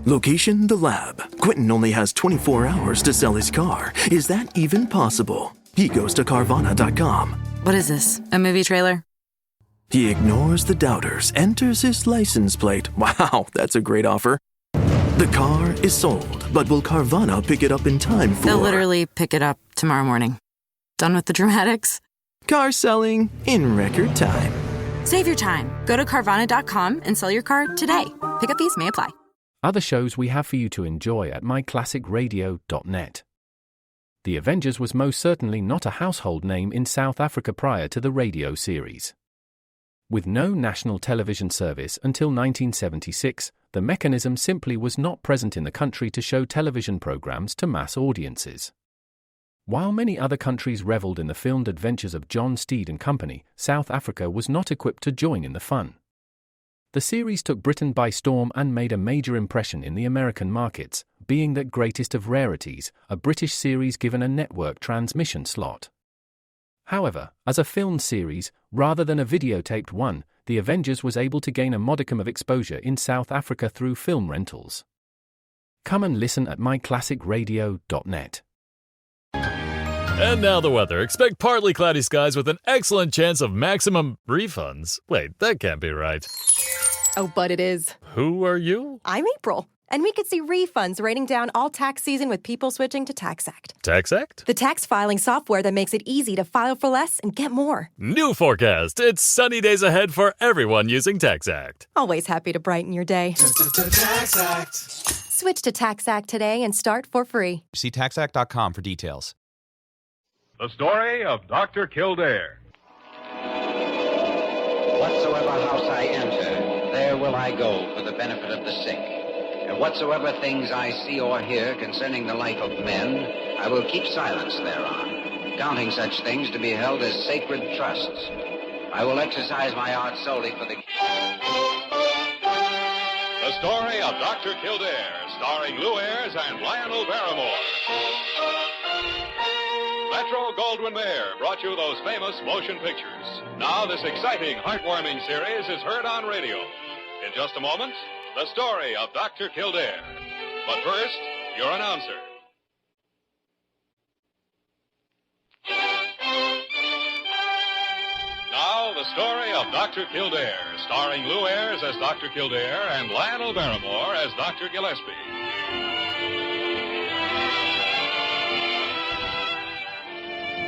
Location, the lab. Quentin only has 24 hours to sell his car. Is that even possible? He goes to Carvana.com. What is this, a movie trailer? He ignores the doubters, enters his license plate. Wow, that's a great offer. The car is sold, but will Carvana pick it up in time for... They'll literally pick it up tomorrow morning. Done with the dramatics? Car selling in record time. Save your time. Go to Carvana.com and sell your car today. Pickup fees may apply. Other shows we have for you to enjoy at myclassicradio.net. The Avengers was most certainly not a household name in South Africa prior to the radio series. With no national television service until 1976, the mechanism simply was not present in the country to show television programs to mass audiences. While many other countries reveled in the filmed adventures of John Steed and company, South Africa was not equipped to join in the fun. The series took Britain by storm and made a major impression in the American markets, being that greatest of rarities, a British series given a network transmission slot. However, as a filmed series, rather than a videotaped one, The Avengers was able to gain a modicum of exposure in South Africa through film rentals. Come and listen at myclassicradio.net. And now the weather. Expect partly cloudy skies with an excellent chance of maximum refunds. Wait, that can't be right. Oh, but it is. Who are you? I'm April, and we could see refunds raining down all tax season with people switching to TaxAct. TaxAct? The tax filing software that makes it easy to file for less and get more. New forecast. It's sunny days ahead for everyone using TaxAct. Always happy to brighten your day. TaxAct. Switch to TaxAct today and start for free. See TaxAct.com for details. The story of Dr. Kildare. Whatsoever house I enter, there will I go for the benefit of the sick. And whatsoever things I see or hear concerning the life of men, I will keep silence thereon, counting such things to be held as sacred trusts. I will exercise my art solely for the... The story of Dr. Kildare, starring Lou Ayres and Lionel Barrymore. Metro-Goldwyn-Mayer brought you those famous motion pictures. Now this exciting, heartwarming series is heard on radio. In just a moment, the story of Dr. Kildare. But first, your announcer. Now, the story of Dr. Kildare, starring Lou Ayres as Dr. Kildare and Lionel Barrymore as Dr. Gillespie.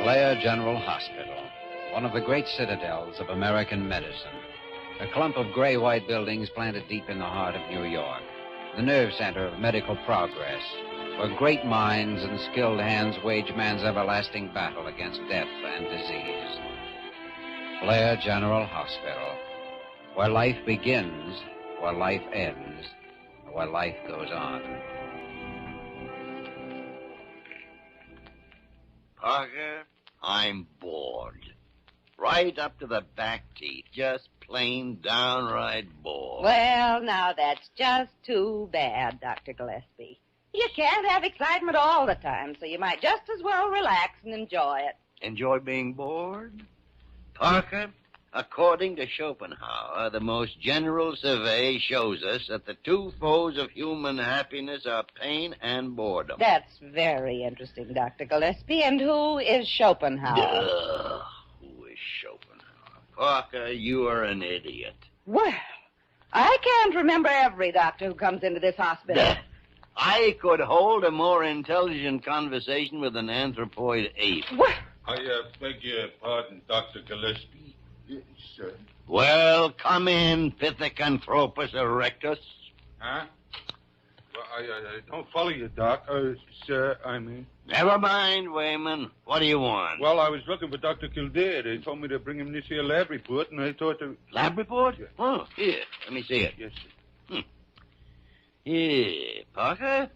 Blair General Hospital, one of the great citadels of American medicine. A clump of gray-white buildings planted deep in the heart of New York. The nerve center of medical progress, where great minds and skilled hands wage man's everlasting battle against death and disease. Blair General Hospital, where life begins, where life ends, where life goes on. Parker, I'm bored. Right up to the back teeth. Just plain downright bored. Well, now that's just too bad, Dr. Gillespie. You can't have excitement all the time, so you might just as well relax and enjoy it. Enjoy being bored? Parker, according to Schopenhauer, the most general survey shows us that the two foes of human happiness are pain and boredom. That's very interesting, Dr. Gillespie. And who is Schopenhauer? Who is Schopenhauer? Parker, you are an idiot. Well, I can't remember every doctor who comes into this hospital. I could hold a more intelligent conversation with an anthropoid ape. What? I beg your pardon, Dr. Gillespie. Yes, sir. Well, come in, Pithecanthropus erectus. Huh? Well, I don't follow you, Doc. Sir, I mean. Never mind, Wayman. What do you want? Well, I was looking for Dr. Kildare. They told me to bring him this here lab report, and I thought to... Lab report? Yeah. Oh, here. Let me see it. Yes, sir. Here, Parker.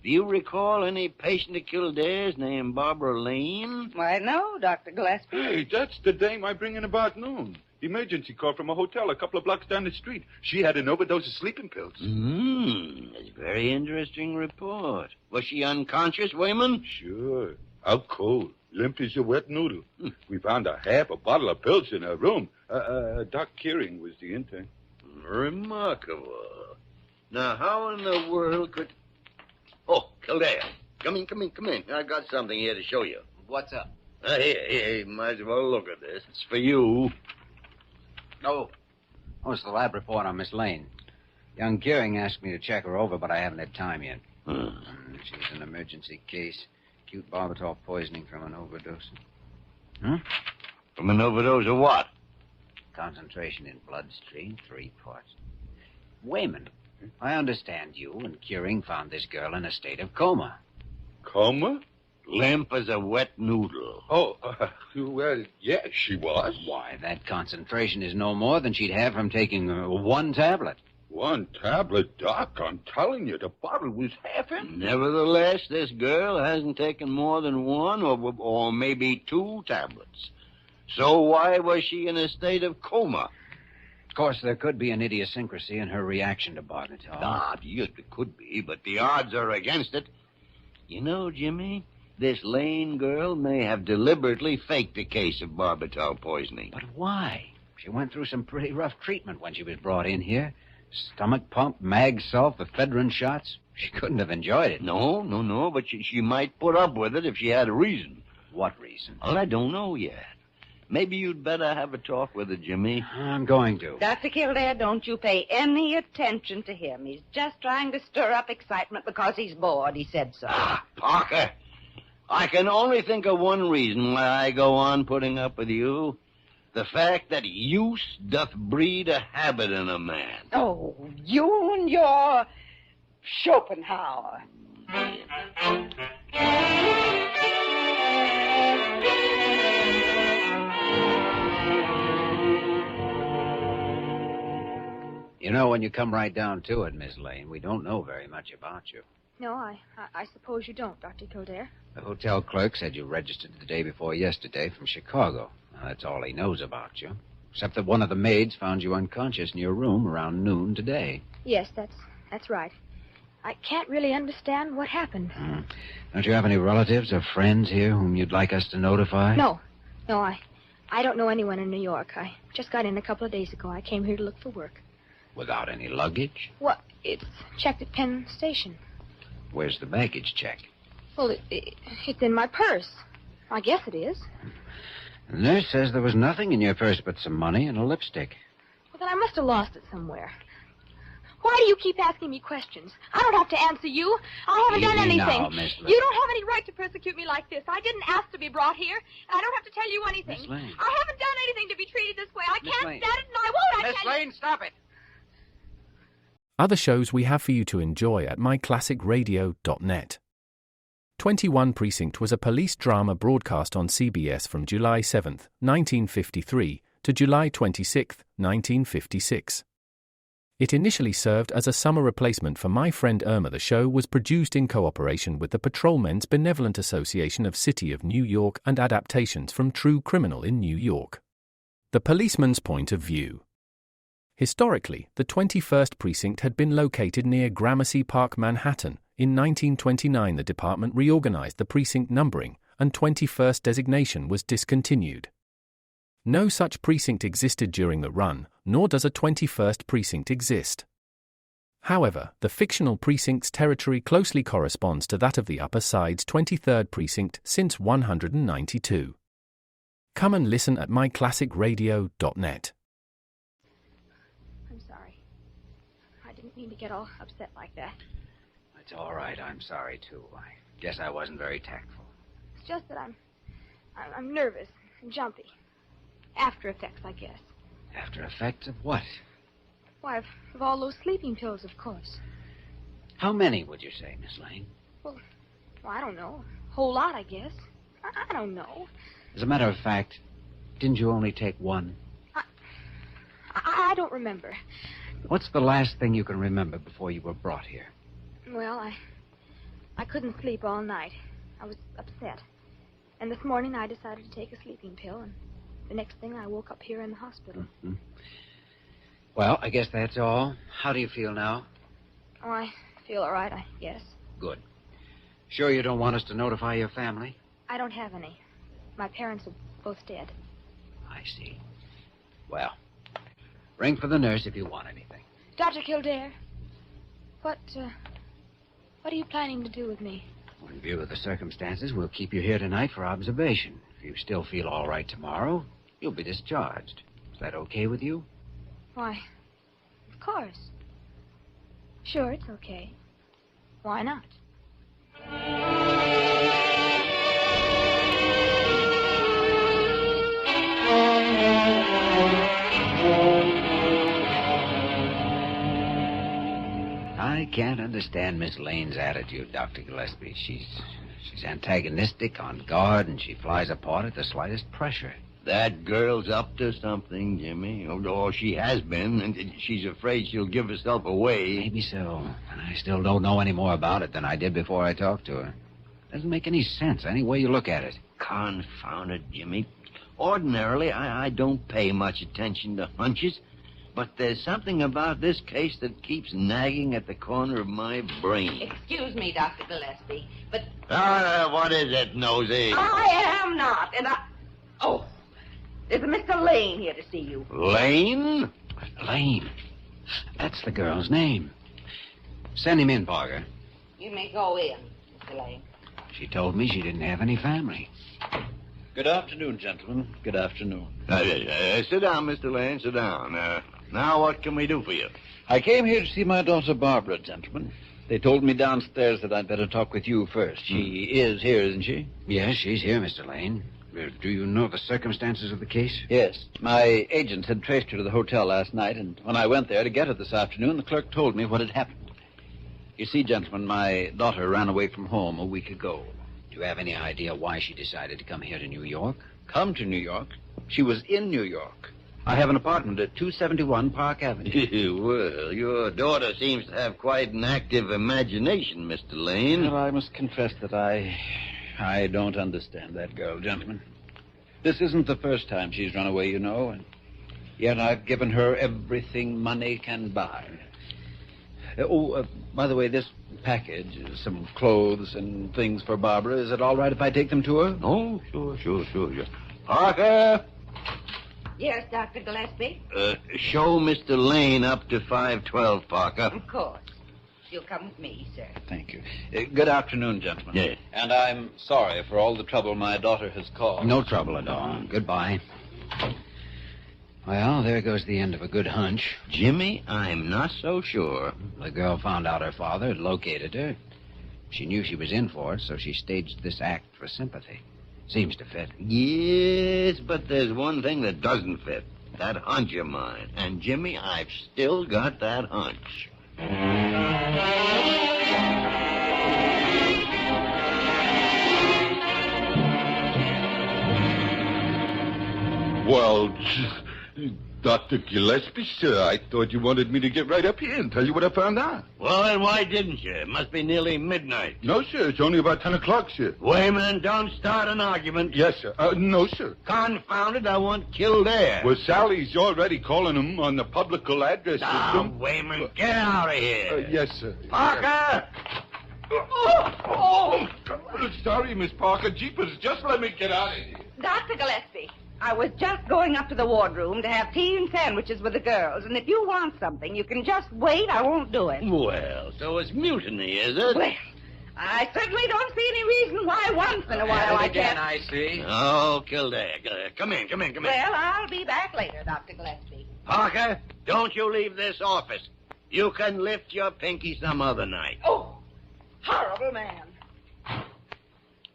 Do you recall any patient of Kildare's named Barbara Lane? Why, no, Dr. Gillespie. Hey, that's the dame I bring in about noon. Emergency call from a hotel a couple of blocks down the street. She had an overdose of sleeping pills. That's a very interesting report. Was she unconscious, Wayman? Sure. Out cold. Limp as a wet noodle. We found a half a bottle of pills in her room. Doc Kearing was the intern. Remarkable. Now, how in the world could... Oh, Kildare. Come in. I got something here to show you. What's up? Here, might as well look at this. It's for you. Oh, it's the lab report on Miss Lane. Young Gearing asked me to check her over, but I haven't had time yet. She's an emergency case. Acute barbital poisoning from an overdose. From an overdose of what? Concentration in bloodstream, 3 parts. Wayman, I understand you and Gearing found this girl in a state of coma. Coma? Limp as a wet noodle. Oh, well, yes, she was. Why, that concentration is no more than she'd have from taking 1 tablet. 1 tablet, Doc? I'm telling you, the bottle was half empty. Nevertheless, this girl hasn't taken more than 1 or maybe 2 tablets. So why was she in a state of coma? Of course, there could be an idiosyncrasy in her reaction to barbital. Yes, it could be, but the odds are against it. You know, Jimmy, this Lane girl may have deliberately faked a case of barbital poisoning. But why? She went through some pretty rough treatment when she was brought in here. Stomach pump, mag salt, ephedrine shots. She couldn't have enjoyed it. No, but she might put up with it if she had a reason. What reason? Well, I don't know yet. Maybe you'd better have a talk with her, Jimmy. I'm going to. Dr. Kildare, don't you pay any attention to him. He's just trying to stir up excitement because he's bored. He said so. Parker, I can only think of one reason why I go on putting up with you. The fact that use doth breed a habit in a man. Oh, you and your Schopenhauer. You know, when you come right down to it, Miss Lane, we don't know very much about you. No, I suppose you don't, Dr. Kildare. The hotel clerk said you registered the day before yesterday from Chicago. Now, that's all he knows about you. Except that one of the maids found you unconscious in your room around noon today. Yes, that's right. I can't really understand what happened. Don't you have any relatives or friends here whom you'd like us to notify? No, I don't know anyone in New York. I just got in a couple of days ago. I came here to look for work. Without any luggage? Well, it's checked at Penn Station. Where's the baggage check? Well, it's in my purse. I guess it is. The nurse says there was nothing in your purse but some money and a lipstick. Well, then I must have lost it somewhere. Why do you keep asking me questions? I don't have to answer you. I haven't done anything. Now, Miss Lane. You don't have any right to persecute me like this. I didn't ask to be brought here, and I don't have to tell you anything. Miss Lane. I haven't done anything to be treated this way. I Miss can't Lane. stand it, and I won't. Miss Lane, stop it. Other shows we have for you to enjoy at myclassicradio.net. 21 Precinct was a police drama broadcast on CBS from July 7, 1953 to July 26, 1956. It initially served as a summer replacement for My Friend Irma. The show was produced in cooperation with the Patrolmen's Benevolent Association of City of New York and adaptations from True Criminal in New York. The Policeman's Point of View. Historically, the 21st Precinct had been located near Gramercy Park, Manhattan. In 1929, the department reorganized the precinct numbering, and 21st designation was discontinued. No such precinct existed during the run, nor does a 21st precinct exist. However, the fictional precinct's territory closely corresponds to that of the Upper Side's 23rd precinct since 192. Come and listen at myclassicradio.net. I'm sorry. I didn't mean to get all upset like that. It's all right. I'm sorry, too. I guess I wasn't very tactful. It's just that I'm nervous and jumpy. After effects, I guess. After effects of what? Why, of all those sleeping pills, of course. How many, would you say, Miss Lane? Well, I don't know. A whole lot, I guess. I don't know. As a matter of fact, didn't you only take one? I don't remember. What's the last thing you can remember before you were brought here? Well, I couldn't sleep all night. I was upset. And this morning I decided to take a sleeping pill, and the next thing I woke up here in the hospital. Mm-hmm. Well, I guess that's all. How do you feel now? Oh, I feel all right, I guess. Good. Sure you don't want us to notify your family? I don't have any. My parents are both dead. I see. Well, ring for the nurse if you want anything. Dr. Kildare? What are you planning to do with me? Well, in view of the circumstances, we'll keep you here tonight for observation. If you still feel all right tomorrow, you'll be discharged. Is that okay with you? Why, of course. Sure, it's okay. Why not? I can't understand Miss Lane's attitude, Dr. Gillespie. She's antagonistic, on guard, and she flies apart at the slightest pressure. That girl's up to something, Jimmy. Or she has been, and she's afraid she'll give herself away. Maybe so. And I still don't know any more about it than I did before I talked to her. Doesn't make any sense, any way you look at it. Confound it, Jimmy. Ordinarily, I don't pay much attention to hunches, but there's something about this case that keeps nagging at the corner of my brain. Excuse me, Dr. Gillespie, but... What is it, nosy? I am not, and I... Oh, there's a Mr. Lane here to see you. Lane? Lane. That's the girl's name. Send him in, Parker. You may go in, Mr. Lane. She told me she didn't have any family. Good afternoon, gentlemen. Good afternoon. Sit down, Mr. Lane, sit down. Now what can we do for you? I came here to see my daughter Barbara, gentlemen. They told me downstairs that I'd better talk with you first. She is here, isn't she? Yes, she's here, Mr. Lane. Do you know the circumstances of the case? Yes. My agent had traced her to the hotel last night, and when I went there to get her this afternoon, the clerk told me what had happened. You see, gentlemen, my daughter ran away from home a week ago. Do you have any idea why she decided to come here to New York? Come to New York? She was in New York. I have an apartment at 271 Park Avenue. Well, your daughter seems to have quite an active imagination, Mr. Lane. Well, I must confess that I don't understand that girl, gentlemen. This isn't the first time she's run away, you know, and yet I've given her everything money can buy. By the way, this package, some clothes and things for Barbara, is it all right if I take them to her? Oh, sure. Parker! Yes, Dr. Gillespie? Show Mr. Lane up to 512, Parker. Of course. You'll come with me, sir. Thank you. Good afternoon, gentlemen. Yes. And I'm sorry for all the trouble my daughter has caused. No trouble at all. Goodbye. Well, there goes the end of a good hunch. Jimmy, I'm not so sure. The girl found out her father had located her. She knew she was in for it, so she staged this act for sympathy. Seems to fit. Yes, but there's one thing that doesn't fit. That hunch of mine. And, Jimmy, I've still got that hunch. Well, Dr. Gillespie, sir, I thought you wanted me to get right up here and tell you what I found out. Well, then why didn't you? It must be nearly midnight. No, sir, it's only about 10 o'clock, sir. Wayman, don't start an argument. Yes, sir. No, sir. Confound it, I want Kildare. Well, Sally's already calling him on the publical address system. Wayman, get out of here. Yes, sir. Parker! Sorry, Miss Parker. Jeepers, just let me get out of here. Dr. Gillespie, I was just going up to the wardroom to have tea and sandwiches with the girls, and if you want something, you can just wait. I won't do it. Well, so it's mutiny, is it? Well, I certainly don't see any reason why once in a while I can't. I see. Oh, Kildare, come in. Well, I'll be back later, Dr. Gillespie. Parker, don't you leave this office. You can lift your pinky some other night. Oh, horrible man.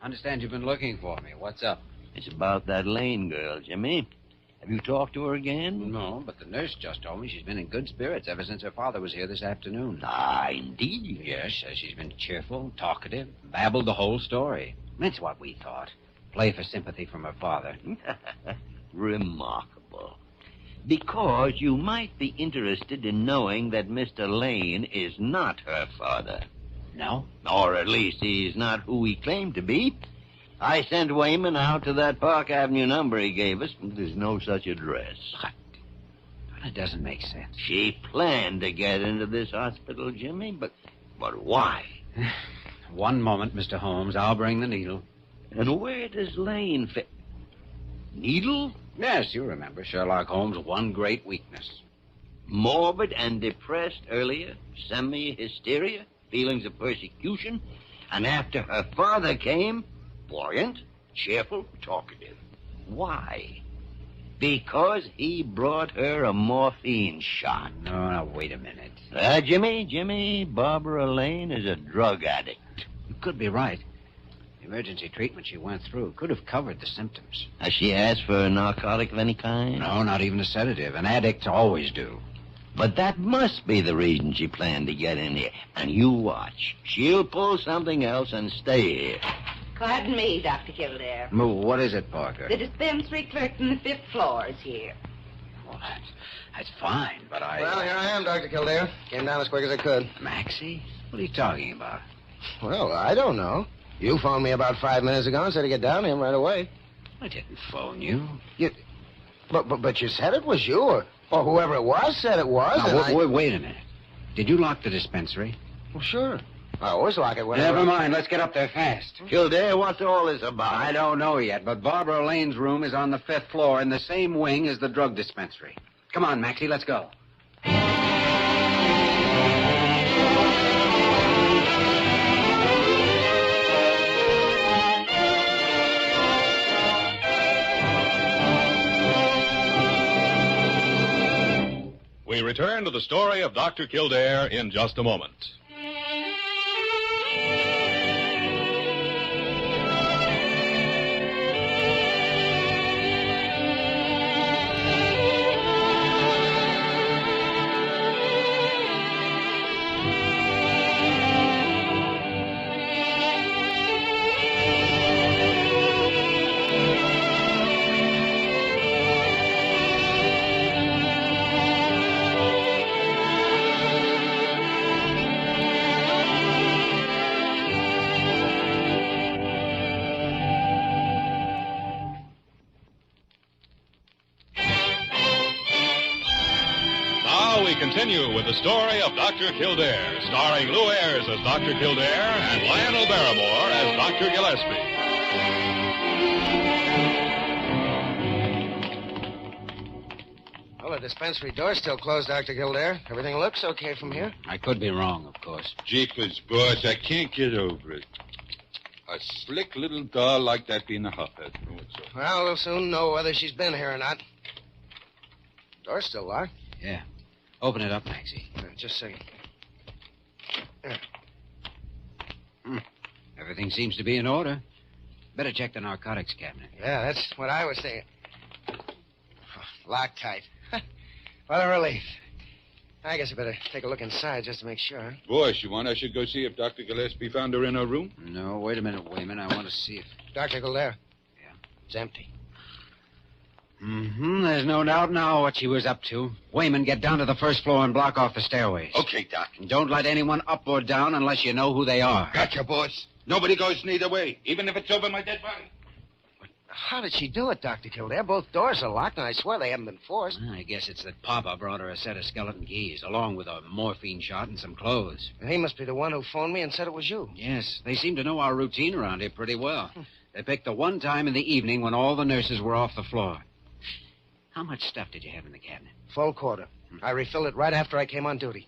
Understand you've been looking for me. What's up? It's about that Lane girl, Jimmy. Have you talked to her again? No, but the nurse just told me she's been in good spirits ever since her father was here this afternoon. Ah, indeed. Yes, says she's been cheerful, talkative, babbled the whole story. That's what we thought. Play for sympathy from her father. Remarkable. Because you might be interested in knowing that Mr. Lane is not her father. No? Or at least he's not who he claimed to be. I sent Wayman out to that Park Avenue number he gave us. There's no such address. What? That doesn't make sense. She planned to get into this hospital, Jimmy, but why? One moment, Mr. Holmes. I'll bring the needle. And where does Lane fit? Needle? Yes, you remember Sherlock Holmes' one great weakness. morbid and depressed earlier, semi-hysteria, feelings of persecution, and after her father came, buoyant, cheerful, talkative. Why? Because he brought her a morphine shot. No, wait a minute. Jimmy, Barbara Lane is a drug addict. You could be right. The emergency treatment she went through could have covered the symptoms. Has she asked for a narcotic of any kind? No, not even a sedative. An addicts always do. But that must be the reason she planned to get in here. And you watch. She'll pull something else and stay here. Pardon me, Dr. Kildare. What is it, Parker? The dispensary clerk from the 5th floor is here. Well, that's fine, but Well, here I am, Dr. Kildare. Came down as quick as I could. Maxie? What are you talking about? Well, I don't know. You phoned me about 5 minutes ago and said to get down to him right away. I didn't phone you. But you said it was you, or whoever it was said it was. Now, wait a minute. Did you lock the dispensary? Well, sure. I always lock it whenever... Never mind. Let's get up there fast. Kildare, what's all this about? I don't know yet, but Barbara Lane's room is on the 5th floor in the same wing as the drug dispensary. Come on, Maxie, let's go. We return to the story of Dr. Kildare in just a moment. Continue with the story of Dr. Kildare, starring Lou Ayres as Dr. Kildare and Lionel Barrymore as Dr. Gillespie. Well, the dispensary door's still closed, Dr. Kildare. Everything looks okay from here. I could be wrong, of course. Jeepers, boss, I can't get over it. A slick little doll like that being a hotbed. Well, we'll soon know whether she's been here or not. Door's still locked. Yeah. Open it up, Maxie. Just a second. Everything seems to be in order. Better check the narcotics cabinet. Yeah, that's what I was thinking. Locked tight. What a relief. I guess I better take a look inside just to make sure. Boss, you want I should go see if Dr. Gillespie found her in her room? No, wait a minute, Wayman. I want to see if... Dr. Kildare. Yeah? It's empty. There's no doubt now what she was up to. Wayman, get down to the 1st floor and block off the stairways. Okay, Doc. And don't let anyone up or down unless you know who they are. Gotcha, boss. Nobody goes neither way, even if it's over my dead body. How did she do it, Dr. Kildare? Both doors are locked, and I swear they haven't been forced. I guess it's that Papa brought her a set of skeleton keys, along with a morphine shot and some clothes. He must be the one who phoned me and said it was you. Yes, they seem to know our routine around here pretty well. They picked the one time in the evening when all the nurses were off the floor. How much stuff did you have in the cabinet? Full quarter. I refilled it right after I came on duty.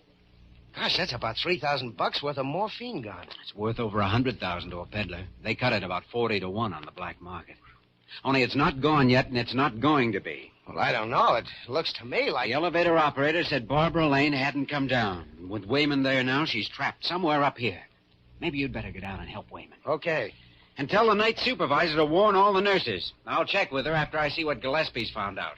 Gosh, that's about $3,000 worth of morphine gone. It's worth over $100,000 to a peddler. They cut it about 40 to 1 on the black market. Only it's not gone yet, and it's not going to be. Well, I don't know. It looks to me like... The elevator operator said Barbara Lane hadn't come down. With Wayman there now, she's trapped somewhere up here. Maybe you'd better go down and help Wayman. Okay. And tell the night supervisor to warn all the nurses. I'll check with her after I see what Gillespie's found out.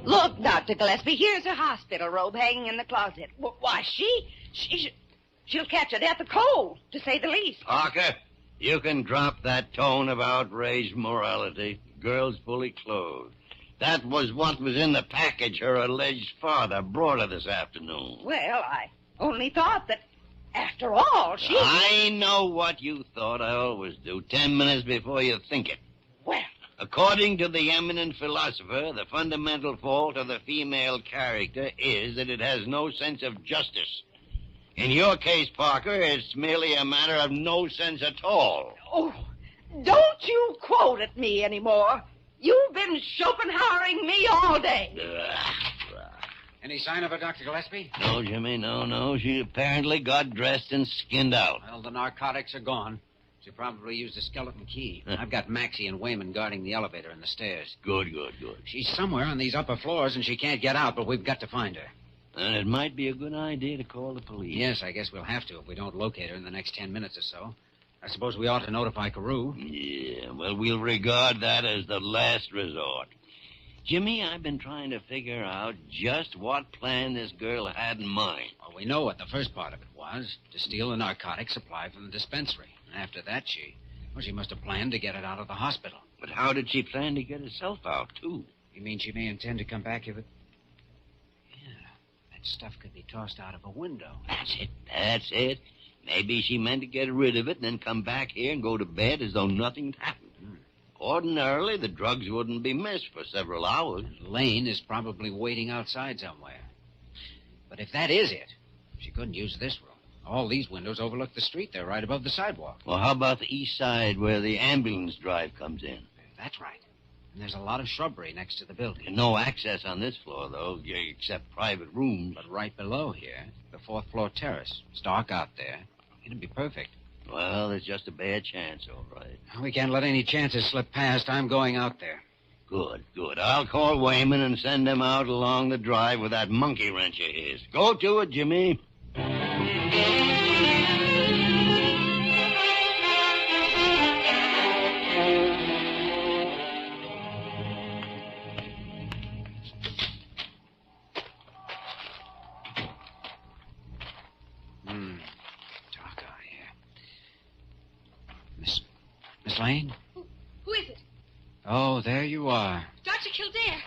Look, Dr. Gillespie, here's her hospital robe hanging in the closet. Why, she'll catch a death of cold, to say the least. Parker, you can drop that tone of outraged morality. Girl's fully clothed. That was what was in the package her alleged father brought her this afternoon. Well, I only thought that, after all, she... I know what you thought. I always do. 10 minutes before you think it. Well... According to the eminent philosopher, the fundamental fault of the female character is that it has no sense of justice. In your case, Parker, it's merely a matter of no sense at all. Oh, don't you quote at me anymore. You've been Schopenhauering me all day. Any sign of her, Dr. Gillespie? No, Jimmy, no. She apparently got dressed and skinned out. Well, the narcotics are gone. She probably used a skeleton key. I've got Maxie and Wayman guarding the elevator and the stairs. Good. She's somewhere on these upper floors, and she can't get out, but we've got to find her. And it might be a good idea to call the police. Yes, I guess we'll have to if we don't locate her in the next 10 minutes or so. I suppose we ought to notify Carew. Yeah, well, we'll regard that as the last resort. Jimmy, I've been trying to figure out just what plan this girl had in mind. Well, we know what the first part of it was, to steal the narcotic supply from the dispensary. And after that, she must have planned to get it out of the hospital. But how did she plan to get herself out, too? You mean she may intend to come back if it... Yeah, that stuff could be tossed out of a window. That's it. Maybe she meant to get rid of it and then come back here and go to bed as though nothing happened. Ordinarily, the drugs wouldn't be missed for several hours. Lane is probably waiting outside somewhere. But if that is it, she couldn't use this room. All these windows overlook the street. They're right above the sidewalk. Well, how about the east side where the ambulance drive comes in? That's right. And there's a lot of shrubbery next to the building. No access on this floor, though, except private rooms. But right below here, the fourth-floor terrace. It's dark out there. It'd be perfect. Well, there's just a bad chance, all right. We can't let any chances slip past. I'm going out there. Good. I'll call Wayman and send him out along the drive with that monkey wrench of his. Go to it, Jimmy. Miss Lane? Who is it? Oh, there you are. Dr. Kildare.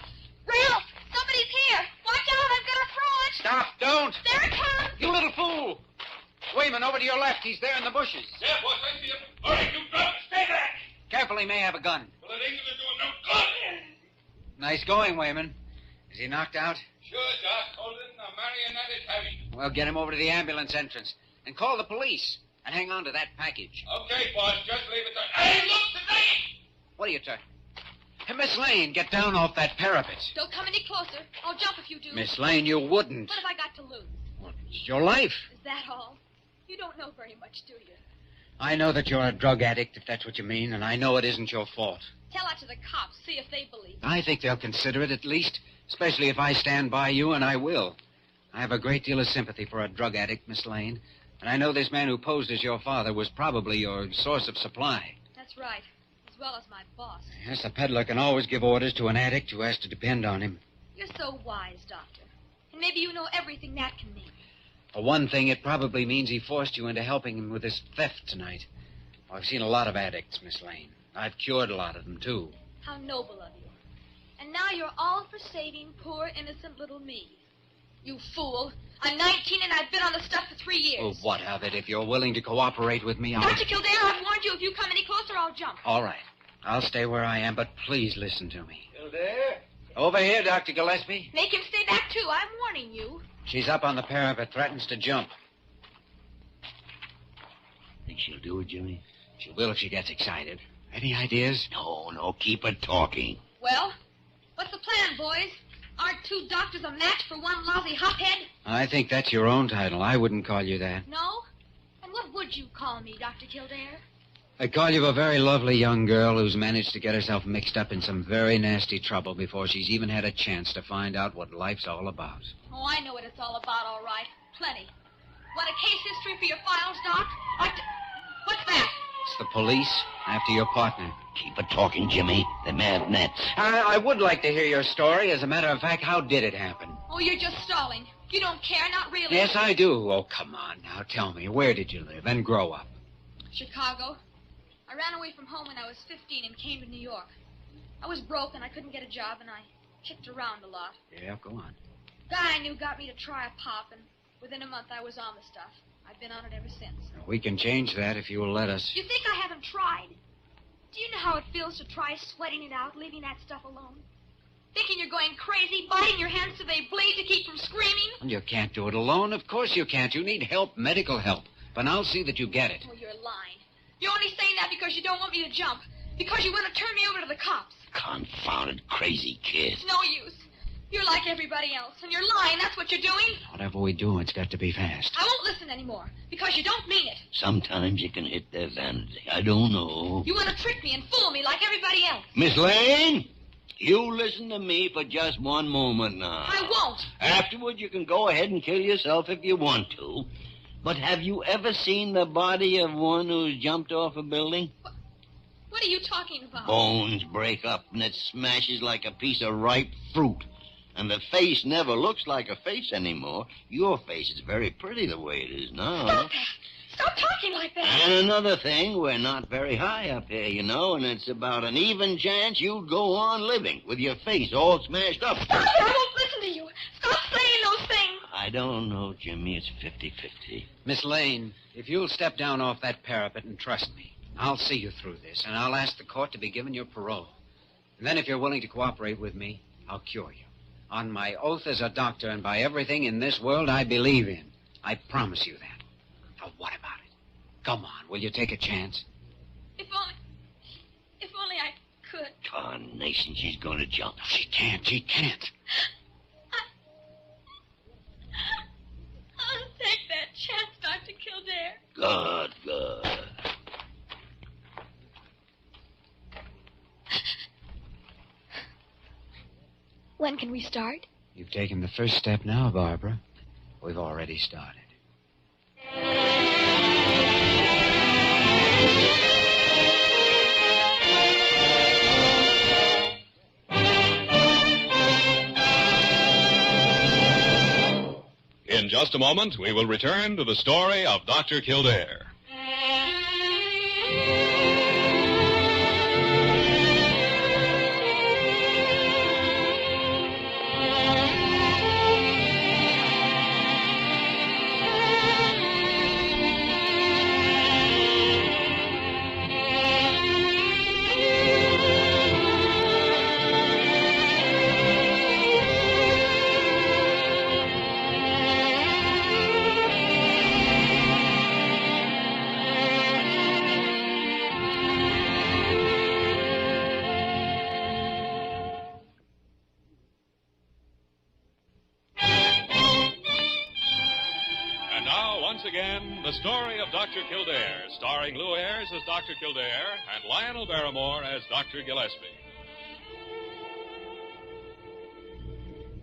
Ralph, somebody's here. Watch out, I'm going to throw it. Stop, don't. There it comes. You little fool. Wayman, over to your left. He's there in the bushes. Yeah, boss, I see him. All right, you drop. Stay back. Careful, he may have a gun. Well, it ain't gonna do him no good. Nice going, Wayman. Is he knocked out? Sure, Doc. Hold it. Now, marionette is heavy. Well, get him over to the ambulance entrance. And call the police. And hang on to that package. Okay, boss. Just leave it there. Hey, look, today! What are you talking? Hey, Miss Lane, get down off that parapet. Don't come any closer. I'll jump if you do. Miss Lane, you wouldn't. What have I got to lose? Well, it's your life. Is that all? You don't know very much, do you? I know that you're a drug addict, if that's what you mean, and I know it isn't your fault. Tell that to the cops. See if they believe it. I think they'll consider it, at least, especially if I stand by you, and I will. I have a great deal of sympathy for a drug addict, Miss Lane. And I know this man who posed as your father was probably your source of supply. That's right. As well as my boss. Yes, a peddler can always give orders to an addict who has to depend on him. You're so wise, Doctor. And maybe you know everything that can mean. For one thing, it probably means he forced you into helping him with his theft tonight. Oh, I've seen a lot of addicts, Miss Lane. I've cured a lot of them, too. How noble of you. And now you're all for saving poor, innocent little me. You fool. I'm 19 and I've been on the stuff for 3 years. Well, what of it? If you're willing to cooperate with me, I'll... Dr. Kildare, I've warned you. If you come any closer, I'll jump. All right. I'll stay where I am, but please listen to me. Kildare? Over here, Dr. Gillespie. Make him stay back, too. I'm warning you. She's up on the parapet, threatens to jump. Think she'll do it, Jimmy? She will if she gets excited. Any ideas? No, keep her talking. Well, what's the plan, boys? Aren't 2 doctors a match for one lousy hophead? I think that's your own title. I wouldn't call you that. No? And what would you call me, Dr. Kildare? I'd call you a very lovely young girl who's managed to get herself mixed up in some very nasty trouble before she's even had a chance to find out what life's all about. Oh, I know what it's all about, all right. Plenty. Want a case history for your files, Doc? What's that? It's the police after your partner. Keep her talking, Jimmy. They may have nets. I would like to hear your story. As a matter of fact, how did it happen? Oh, you're just stalling. You don't care, not really. Yes, I do. Oh, come on now. Tell me, where did you live and grow up? Chicago. I ran away from home when I was 15 and came to New York. I was broke and I couldn't get a job and I kicked around a lot. Yeah, go on. Guy I knew got me to try a pop and within a month I was on the stuff. I've been on it ever since. We can change that if you will let us. You think I haven't tried? Do you know how it feels to try sweating it out, leaving that stuff alone? Thinking you're going crazy, biting your hands so they bleed to keep from screaming? You can't do it alone. Of course you can't. You need help, medical help. But I'll see that you get it. Oh, you're lying. You're only saying that because you don't want me to jump. Because you want to turn me over to the cops. Confounded crazy kid. It's no use. You're like everybody else, and you're lying. That's what you're doing. Whatever we do, it's got to be fast. I won't listen anymore, because you don't mean it. Sometimes you can hit their vanity. I don't know. You want to trick me and fool me like everybody else. Miss Lane, you listen to me for just one moment now. I won't. Afterward, you can go ahead and kill yourself if you want to. But have you ever seen the body of one who's jumped off a building? What are you talking about? Bones break up and it smashes like a piece of ripe fruit. And the face never looks like a face anymore. Your face is very pretty the way it is now. Stop that. Stop talking like that. And another thing, we're not very high up here, you know, and it's about an even chance you'd go on living with your face all smashed up. Stop it. I won't listen to you. Stop saying those things. I don't know, Jimmy. It's 50-50. Miss Lane, if you'll step down off that parapet and trust me, I'll see you through this, and I'll ask the court to be given your parole. And then if you're willing to cooperate with me, I'll cure you. On my oath as a doctor and by everything in this world I believe in. I promise you that. Now, what about it? Come on, will you take a chance? If only I could. Tarnation, she's going to jump. No, she can't. I'll take that chance, Dr. Kildare. Good. When can we start? You've taken the first step now, Barbara. We've already started. In just a moment, we will return to the story of Dr. Kildare. The story of Dr. Kildare, starring Lou Ayres as Dr. Kildare and Lionel Barrymore as Dr. Gillespie.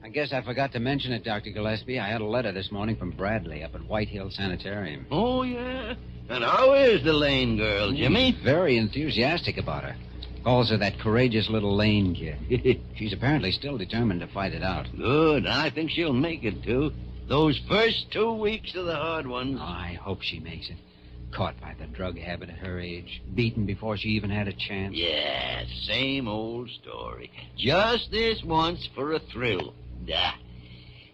I guess I forgot to mention it, Dr. Gillespie. I had a letter this morning from Bradley up at White Hill Sanitarium. Oh, yeah? And how is the Lane girl, Jimmy? Very enthusiastic about her. Calls her that courageous little Lane kid. She's apparently still determined to fight it out. Good. I think she'll make it, too. Those first 2 weeks are the hard ones. Oh, I hope she makes it. Caught by the drug habit at her age. Beaten before she even had a chance. Yeah, same old story. Just this once for a thrill.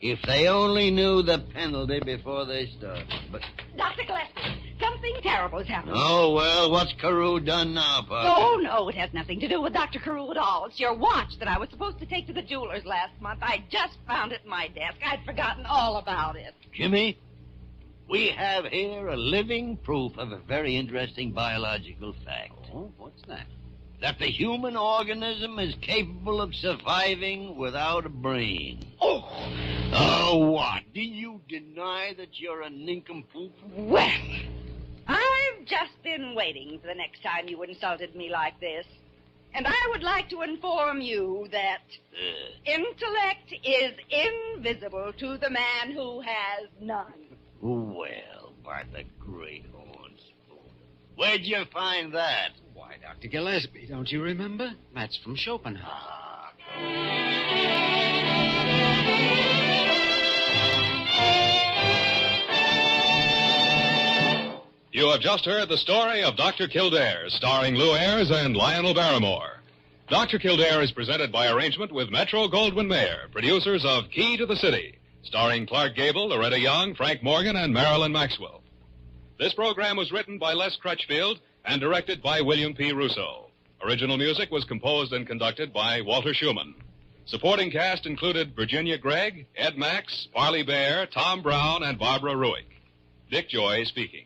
If they only knew the penalty before they started. But Dr. Gillespie, something terrible has happened. Oh, well, what's Carew done now, Papa? Oh, no, it has nothing to do with Dr. Carew at all. It's your watch that I was supposed to take to the jeweler's last month. I just found it in my desk. I'd forgotten all about it. Jimmy, we have here a living proof of a very interesting biological fact. Oh, what's that? That the human organism is capable of surviving without a brain. Oh! Oh, what? Do you deny that you're a nincompoop? Well, I've just been waiting for the next time you insulted me like this. And I would like to inform you that intellect is invisible to the man who has none. Well, by the great horn spoon. Where'd you find that? Why, Dr. Gillespie, don't you remember? That's from Schopenhauer. You have just heard the story of Dr. Kildare, starring Lou Ayres and Lionel Barrymore. Dr. Kildare is presented by arrangement with Metro-Goldwyn-Mayer, producers of Key to the City, starring Clark Gable, Loretta Young, Frank Morgan, and Marilyn Maxwell. This program was written by Les Crutchfield and directed by William P. Russo. Original music was composed and conducted by Walter Schumann. Supporting cast included Virginia Gregg, Ed Max, Parley Bear, Tom Brown, and Barbara Ruick. Dick Joy speaking.